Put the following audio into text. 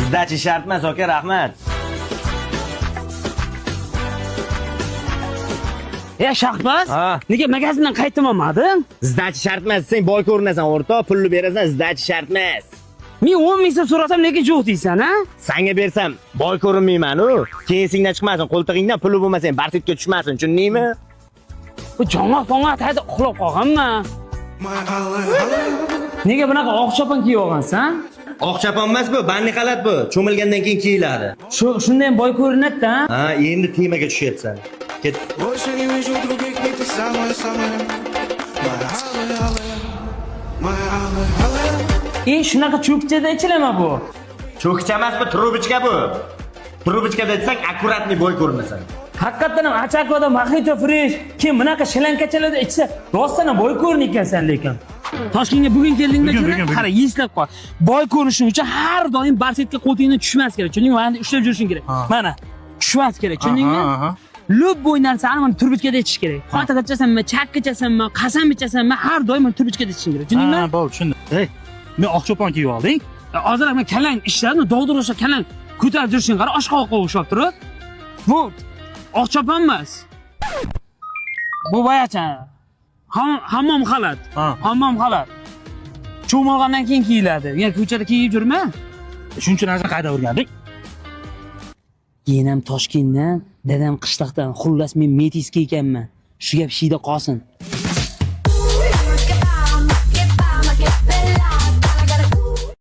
Sizdachi shart emas, aka, rahmat. Shahbaz, Ha. nega magazindan qaytolmading? Sizdachi shart emas, sen boy ko'rinasan, o'rtoq, pulni berasan, sizdachi shart emas. Men 10 ming so'm so'rasam nega yo'q deysan, ha? Senga bersam boy ko'rinmayman-u. Keyin esingdan chiqmasin, qo'ltig'ingdan puli bo'lmasa, barsitga tushmasin, tushundingmi? Bu jonga tayda uxlab qolganman. Nega bunaqa oq chopon kiyib olgansan? Oq chopon emas bu, banni xalat bu. Cho'milgandan keyin kiyiladi. Shunda ham boy ko'rinadi-da. Ha, endi temaga tushyapsan. Ket. Больше не вижу других, ведь ты самая-самая. Моя алая. Shunaqa cho'kchada ichilama bu. Cho'kcha emas bu, trubichka bu. Trubichkada aytsang, akkuratni boy ko'rinasan. Haqiqatan ham achakvada Mojito Fresh kim bunaqa shilankachalarda ichsa, rostdan boy ko'rin ekansan lekin. Toshkentga bugun keldingda Bugun. qara, eslab qol. Boy ko'rinishing uchun har doim barsetga qo'ltingni tushmas kerak. Tushundingmi? Mana ushlab yurishing kerak. Mana, tushmas kerak. Tushundingmi? Lub bo'ynarsan, mana turbichkada ichish kerak. Xotin ichasanmi, chak ichasanmi, qasam ichasanmi, har doim turbichkada ichishing kerak. Tushundingmi? Ha, bo'ldi, tushundim. Men oq chopon kiyib olding. Hozir men kalang ishlarni dovdirashga kalang ko'tarib yurishing qara, oshqoqqa o'xshab turib. Bu oq chopon emas. Bu boyacha hammom xalat. Hammom xalat. Cho'milgandan keyin kiyiladi. Yani ko'chada kiyib yurma. Shuning uchun narsa qayda o'rgandik? Keyin ham Toshkentdan, dadam qishloqdan, xullas men metiska ekanman. Shu gap shiyda qolsin.